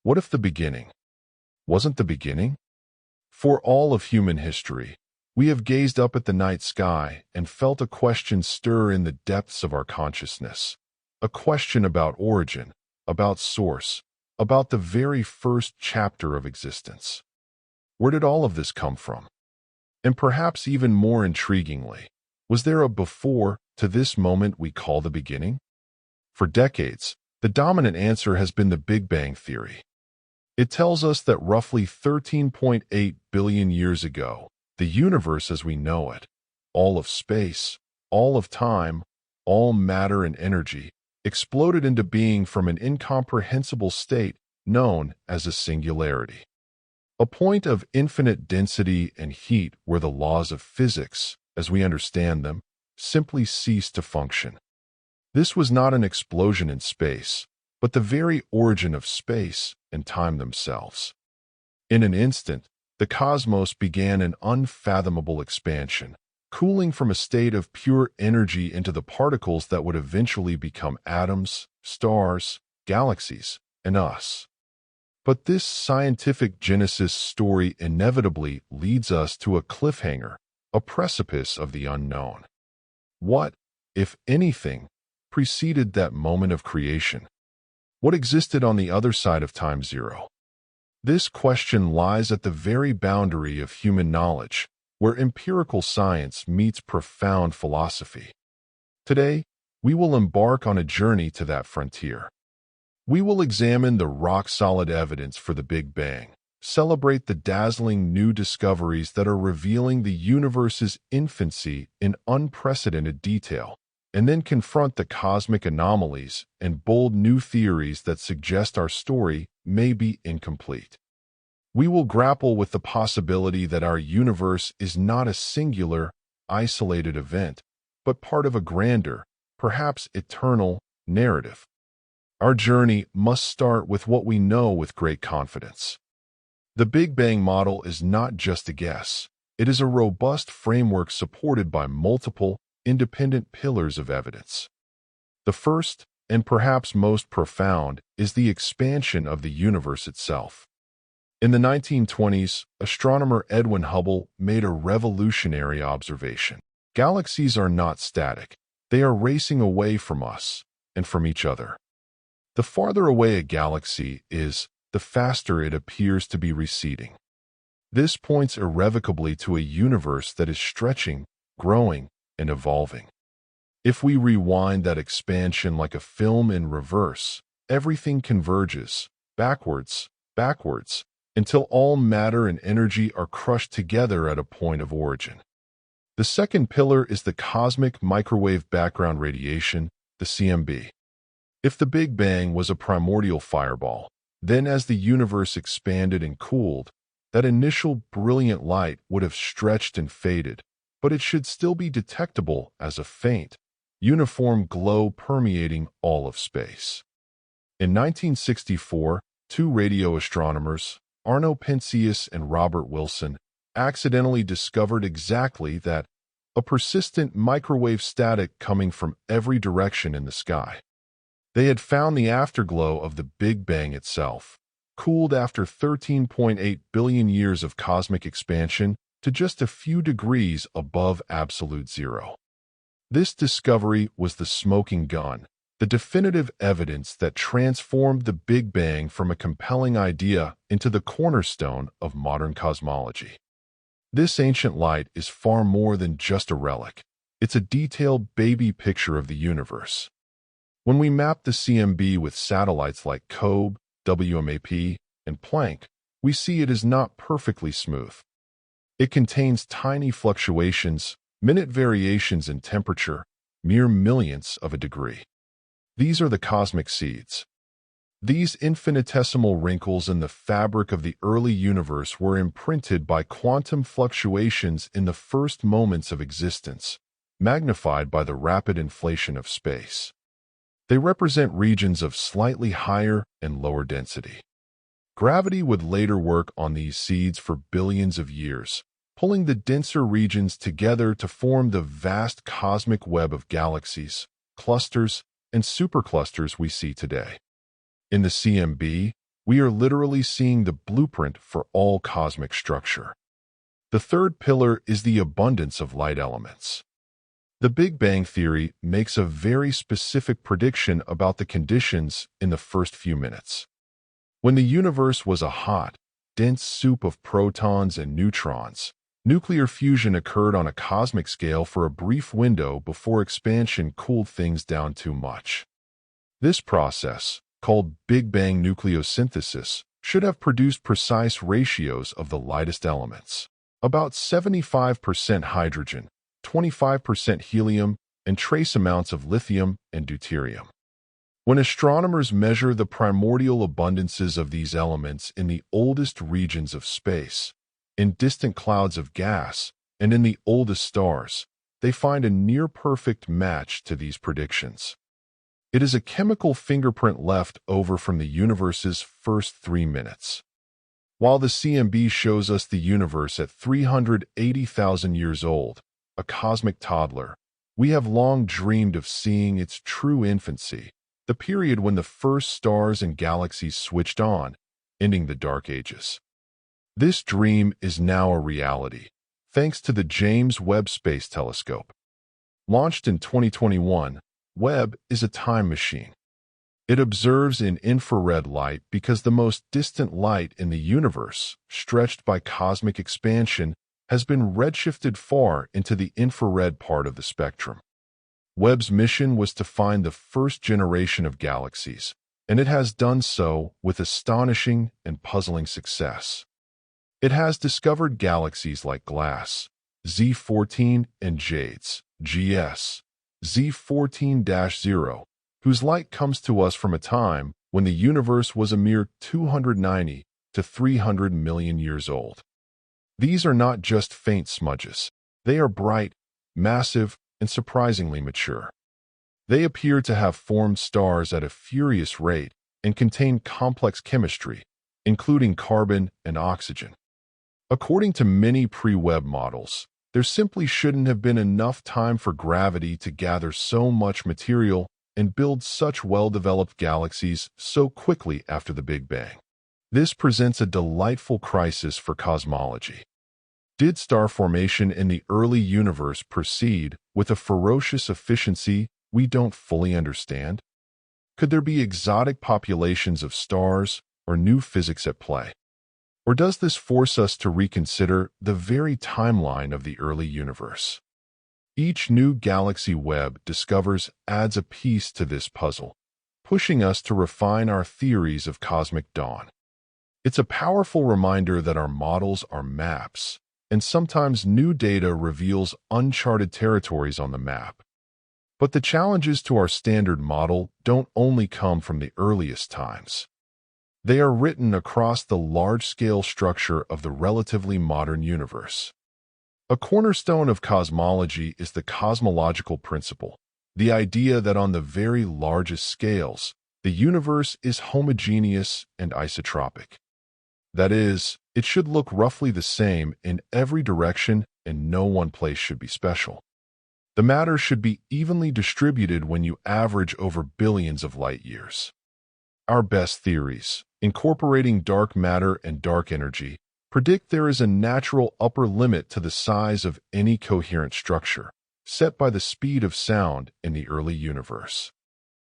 What if the beginning wasn't the beginning? For all of human history, we have gazed up at the night sky and felt a question stir in the depths of our consciousness. A question about origin, about source, about the very first chapter of existence. Where did all of this come from? And perhaps even more intriguingly, was there a before to this moment we call the beginning? For decades, the dominant answer has been the Big Bang theory. It tells us that roughly 13.8 billion years ago, the universe as we know it, all of space, all of time, all matter and energy, exploded into being from an incomprehensible state known as a singularity. A point of infinite density and heat where the laws of physics, as we understand them, simply ceased to function. This was not an explosion in space, but the very origin of space and time themselves. In an instant, the cosmos began an unfathomable expansion, cooling from a state of pure energy into the particles that would eventually become atoms, stars, galaxies, and us. But this scientific genesis story inevitably leads us to a cliffhanger, a precipice of the unknown. What, if anything, preceded that moment of creation? What existed on the other side of time zero? This question lies at the very boundary of human knowledge, where empirical science meets profound philosophy. Today, we will embark on a journey to that frontier. We will examine the rock-solid evidence for the Big Bang, celebrate the dazzling new discoveries that are revealing the universe's infancy in unprecedented detail, and then confront the cosmic anomalies and bold new theories that suggest our story may be incomplete. We will grapple with the possibility that our universe is not a singular, isolated event, but part of a grander, perhaps eternal, narrative. Our journey must start with what we know with great confidence. The Big Bang model is not just a guess. It is a robust framework supported by multiple, independent pillars of evidence. The first, and perhaps most profound, is the expansion of the universe itself. In the 1920s, astronomer Edwin Hubble made a revolutionary observation. Galaxies are not static. They are racing away from us and from each other. The farther away a galaxy is, the faster it appears to be receding. This points irrevocably to a universe that is stretching, growing, and evolving. If we rewind that expansion like a film in reverse, everything converges, backwards, until all matter and energy are crushed together at a point of origin. The second pillar is the cosmic microwave background radiation, the CMB. If the Big Bang was a primordial fireball, then as the universe expanded and cooled, that initial brilliant light would have stretched and faded, but it should still be detectable as a faint, uniform glow permeating all of space. In 1964, two radio astronomers, Arno Penzias and Robert Wilson, accidentally discovered exactly that, a persistent microwave static coming from every direction in the sky. They had found the afterglow of the Big Bang itself, cooled after 13.8 billion years of cosmic expansion to just a few degrees above absolute zero. This discovery was the smoking gun, the definitive evidence that transformed the Big Bang from a compelling idea into the cornerstone of modern cosmology. This ancient light is far more than just a relic. It's a detailed baby picture of the universe. When we map the CMB with satellites like COBE, WMAP, and Planck, we see it is not perfectly smooth. It contains tiny fluctuations, minute variations in temperature, mere millionths of a degree. These are the cosmic seeds. These infinitesimal wrinkles in the fabric of the early universe were imprinted by quantum fluctuations in the first moments of existence, magnified by the rapid inflation of space. They represent regions of slightly higher and lower density. Gravity would later work on these seeds for billions of years, pulling the denser regions together to form the vast cosmic web of galaxies, clusters, and superclusters we see today. In the CMB, We are literally seeing the blueprint for all cosmic structure. The third pillar is the abundance of light elements. The Big Bang Theory makes a very specific prediction about the conditions in the first few minutes. When the universe was a hot, dense soup of protons and neutrons, nuclear fusion occurred on a cosmic scale for a brief window before expansion cooled things down too much. This process, called Big Bang nucleosynthesis, should have produced precise ratios of the lightest elements, about 75% hydrogen, 25% helium, and trace amounts of lithium and deuterium. When astronomers measure the primordial abundances of these elements in the oldest regions of space, in distant clouds of gas, and in the oldest stars, they find a near-perfect match to these predictions. It is a chemical fingerprint left over from the universe's first 3 minutes. While the CMB shows us the universe at 380,000 years old, a cosmic toddler, we have long dreamed of seeing its true infancy, the period when the first stars and galaxies switched on, ending the Dark Ages. This dream is now a reality, thanks to the James Webb Space Telescope. Launched in 2021, Webb is a time machine. It observes in infrared light because the most distant light in the universe, stretched by cosmic expansion, has been redshifted far into the infrared part of the spectrum. Webb's mission was to find the first generation of galaxies, and it has done so with astonishing and puzzling success. It has discovered galaxies like Glass, Z14, and Jades, GS, Z14-0, whose light comes to us from a time when the universe was a mere 290 to 300 million years old. These are not just faint smudges. They are bright, massive, and surprisingly mature. They appear to have formed stars at a furious rate and contain complex chemistry, including carbon and oxygen. According to many pre-Webb models, there simply shouldn't have been enough time for gravity to gather so much material and build such well-developed galaxies so quickly after the Big Bang. This presents a delightful crisis for cosmology. Did star formation in the early universe proceed with a ferocious efficiency we don't fully understand? Could there be exotic populations of stars or new physics at play? Or does this force us to reconsider the very timeline of the early universe? Each new galaxy Webb discovers adds a piece to this puzzle, pushing us to refine our theories of cosmic dawn. It's a powerful reminder that our models are maps, and sometimes new data reveals uncharted territories on the map. But the challenges to our standard model don't only come from the earliest times. They are written across the large-scale structure of the relatively modern universe. A cornerstone of cosmology is the cosmological principle, the idea that on the very largest scales, the universe is homogeneous and isotropic. That is, it should look roughly the same in every direction and no one place should be special. The matter should be evenly distributed when you average over billions of light years. Our best theories, incorporating dark matter and dark energy, predict there is a natural upper limit to the size of any coherent structure, set by the speed of sound in the early universe.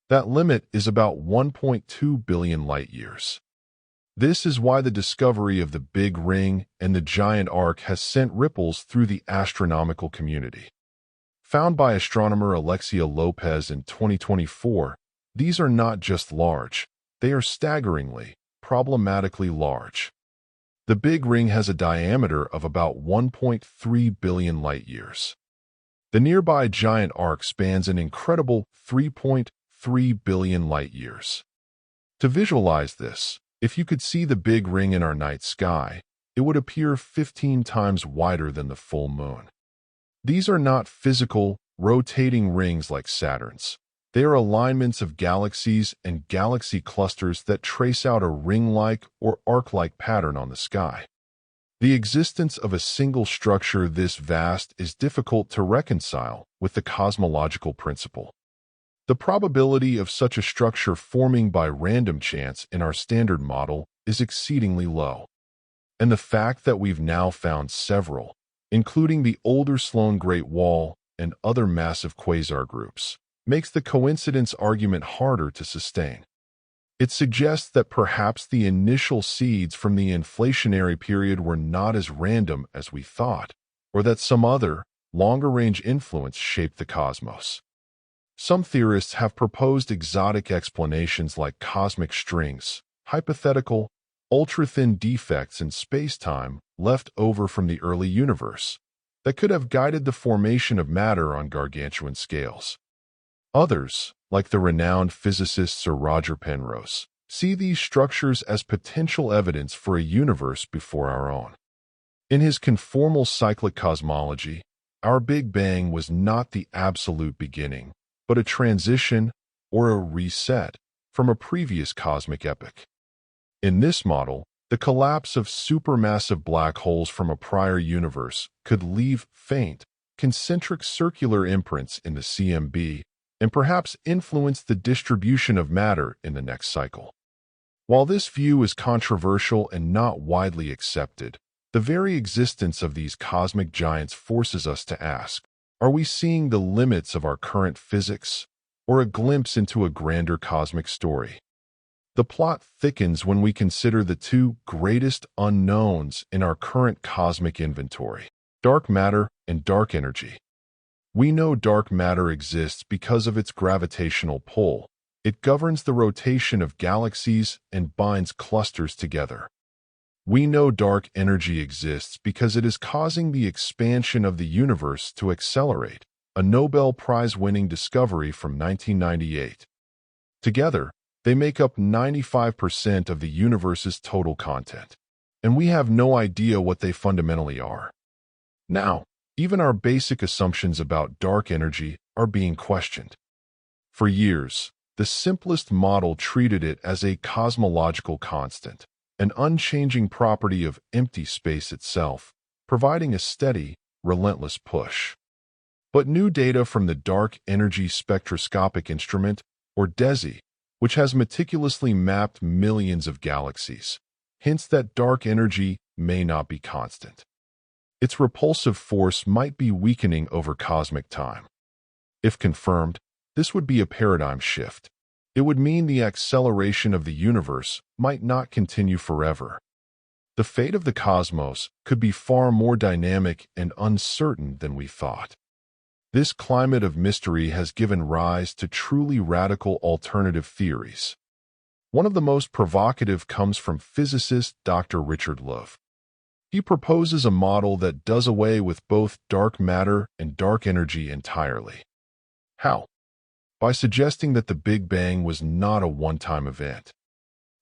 That limit is about 1.2 billion light years. This is why the discovery of the Big Ring and the giant arc has sent ripples through the astronomical community. Found by astronomer Alexia Lopez in 2024, these are not just large, they are staggeringly, problematically large. The Big Ring has a diameter of about 1.3 billion light-years. The nearby giant arc spans an incredible 3.3 billion light-years. To visualize this, if you could see the Big Ring in our night sky, it would appear 15 times wider than the full moon. These are not physical, rotating rings like Saturn's. They are alignments of galaxies and galaxy clusters that trace out a ring-like or arc-like pattern on the sky. The existence of a single structure this vast is difficult to reconcile with the cosmological principle. The probability of such a structure forming by random chance in our standard model is exceedingly low. And the fact that we've now found several, including the older Sloan Great Wall and other massive quasar groups, makes the coincidence argument harder to sustain. It suggests that perhaps the initial seeds from the inflationary period were not as random as we thought, or that some other, longer-range influence shaped the cosmos. Some theorists have proposed exotic explanations like cosmic strings, hypothetical, ultra-thin defects in space-time left over from the early universe, that could have guided the formation of matter on gargantuan scales. Others, like the renowned physicist Sir Roger Penrose, see these structures as potential evidence for a universe before our own. In his conformal cyclic cosmology, our Big Bang was not the absolute beginning, but a transition or a reset from a previous cosmic epoch. In this model, the collapse of supermassive black holes from a prior universe could leave faint, concentric circular imprints in the CMB and perhaps influence the distribution of matter in the next cycle. While this view is controversial and not widely accepted, the very existence of these cosmic giants forces us to ask, are we seeing the limits of our current physics, or a glimpse into a grander cosmic story? The plot thickens when we consider the two greatest unknowns in our current cosmic inventory: dark matter and dark energy. We know dark matter exists because of its gravitational pull. It governs the rotation of galaxies and binds clusters together. We know dark energy exists because it is causing the expansion of the universe to accelerate, a Nobel Prize-winning discovery from 1998. Together, they make up 95% of the universe's total content, and we have no idea what they fundamentally are. Now, even our basic assumptions about dark energy are being questioned. For years, the simplest model treated it as a cosmological constant, an unchanging property of empty space itself, providing a steady, relentless push. But new data from the Dark Energy Spectroscopic Instrument, or DESI, which has meticulously mapped millions of galaxies, hints that dark energy may not be constant. Its repulsive force might be weakening over cosmic time. If confirmed, this would be a paradigm shift. It would mean the acceleration of the universe might not continue forever. The fate of the cosmos could be far more dynamic and uncertain than we thought. This climate of mystery has given rise to truly radical alternative theories. One of the most provocative comes from physicist Dr. Richard Löw. He proposes a model that does away with both dark matter and dark energy entirely. How? By suggesting that the Big Bang was not a one-time event.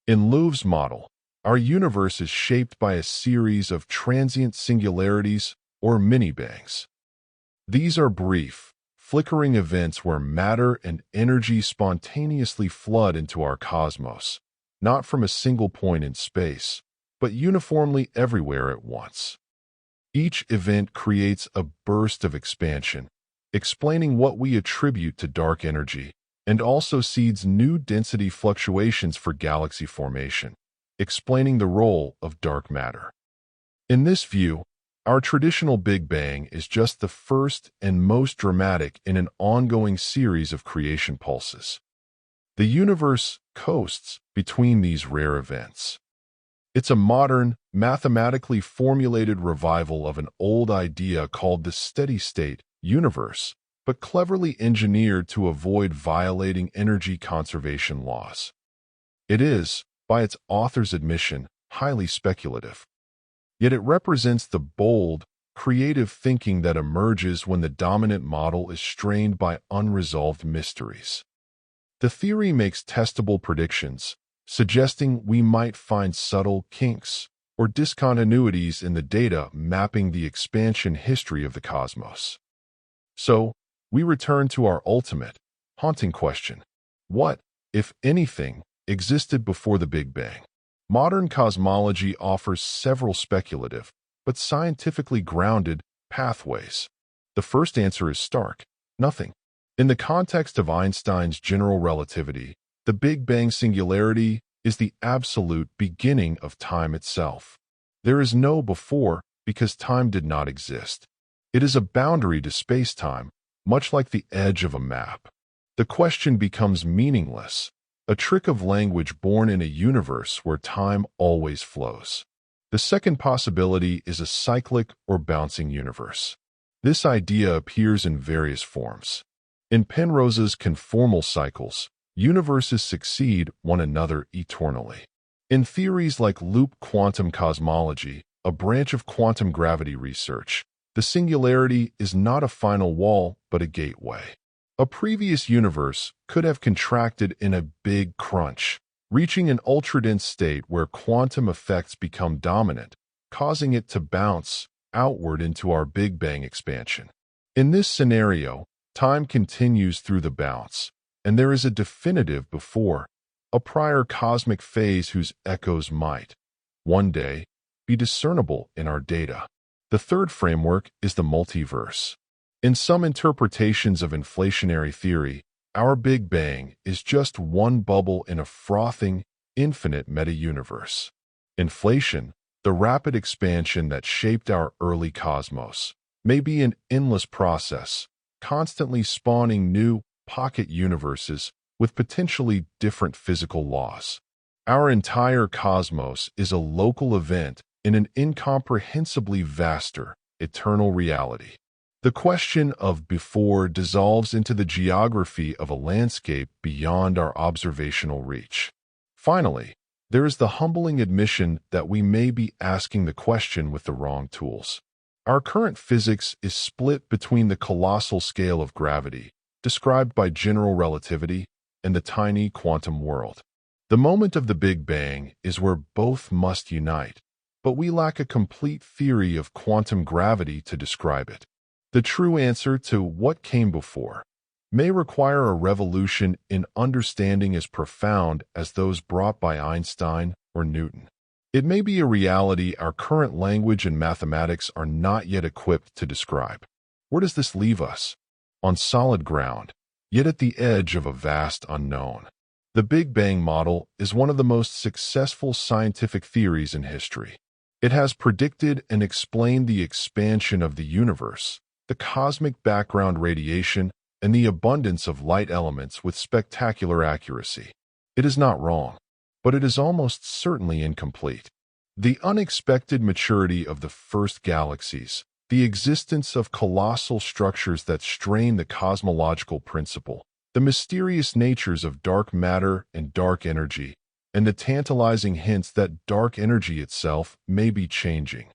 In Löw's model, our universe is shaped by a series of transient singularities or mini-bangs. These are brief, flickering events where matter and energy spontaneously flood into our cosmos, not from a single point in space, but uniformly everywhere at once. Each event creates a burst of expansion, explaining what we attribute to dark energy, and also seeds new density fluctuations for galaxy formation, explaining the role of dark matter. In this view, our traditional Big Bang is just the first and most dramatic in an ongoing series of creation pulses. The universe coasts between these rare events. It's a modern, mathematically formulated revival of an old idea called the steady-state universe, but cleverly engineered to avoid violating energy conservation laws. It is, by its author's admission, highly speculative. Yet it represents the bold, creative thinking that emerges when the dominant model is strained by unresolved mysteries. The theory makes testable predictions, suggesting we might find subtle kinks or discontinuities in the data mapping the expansion history of the cosmos. So, we return to our ultimate, haunting question: what, if anything, existed before the Big Bang? Modern cosmology offers several speculative, but scientifically grounded, pathways. The first answer is stark: nothing. In the context of Einstein's general relativity, the Big Bang singularity is the absolute beginning of time itself. There is no before because time did not exist. It is a boundary to space-time, much like the edge of a map. The question becomes meaningless, a trick of language born in a universe where time always flows. The second possibility is a cyclic or bouncing universe. This idea appears in various forms. In Penrose's conformal cycles, universes succeed one another eternally. In theories like loop quantum cosmology, a branch of quantum gravity research, the singularity is not a final wall but a gateway. A previous universe could have contracted in a big crunch, reaching an ultradense state where quantum effects become dominant, causing it to bounce outward into our Big Bang expansion. In this scenario, time continues through the bounce, and there is a definitive before, a prior cosmic phase whose echoes might, one day, be discernible in our data. The third framework is the multiverse. In some interpretations of inflationary theory, our Big Bang is just one bubble in a frothing, infinite meta-universe. Inflation, the rapid expansion that shaped our early cosmos, may be an endless process, constantly spawning new pocket universes with potentially different physical laws. Our entire cosmos is a local event in an incomprehensibly vaster, eternal reality. The question of before dissolves into the geography of a landscape beyond our observational reach. Finally, there is the humbling admission that we may be asking the question with the wrong tools. Our current physics is split between the colossal scale of gravity, described by general relativity, and the tiny quantum world. The moment of the Big Bang is where both must unite, but we lack a complete theory of quantum gravity to describe it. The true answer to what came before may require a revolution in understanding as profound as those brought by Einstein or Newton. It may be a reality our current language and mathematics are not yet equipped to describe. Where does this leave us? On solid ground, yet at the edge of a vast unknown. The Big Bang model is one of the most successful scientific theories in history. It has predicted and explained the expansion of the universe, the cosmic background radiation, and the abundance of light elements with spectacular accuracy. It is not wrong, but it is almost certainly incomplete. The unexpected maturity of the first galaxies, the existence of colossal structures that strain the cosmological principle, the mysterious natures of dark matter and dark energy, and the tantalizing hints that dark energy itself may be changing.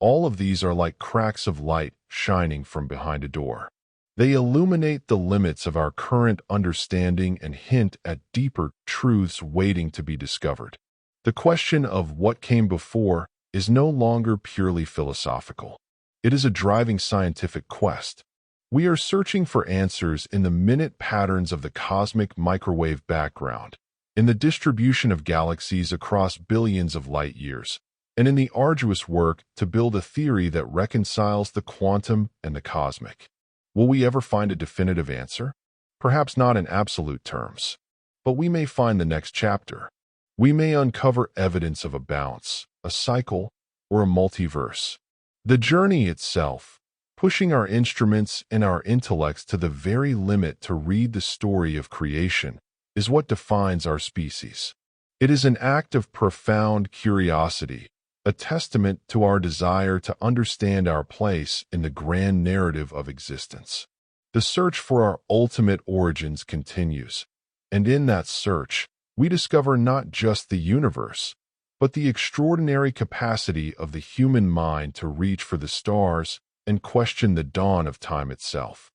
All of these are like cracks of light shining from behind a door. They illuminate the limits of our current understanding and hint at deeper truths waiting to be discovered. The question of what came before is no longer purely philosophical. It is a driving scientific quest. We are searching for answers in the minute patterns of the cosmic microwave background, in the distribution of galaxies across billions of light years, and in the arduous work to build a theory that reconciles the quantum and the cosmic. Will we ever find a definitive answer? Perhaps not in absolute terms, but we may find the next chapter. We may uncover evidence of a bounce, a cycle, or a multiverse. The journey itself, pushing our instruments and our intellects to the very limit to read the story of creation, is what defines our species. It is an act of profound curiosity, a testament to our desire to understand our place in the grand narrative of existence. The search for our ultimate origins continues, and in that search, we discover not just the universe, but the extraordinary capacity of the human mind to reach for the stars and question the dawn of time itself.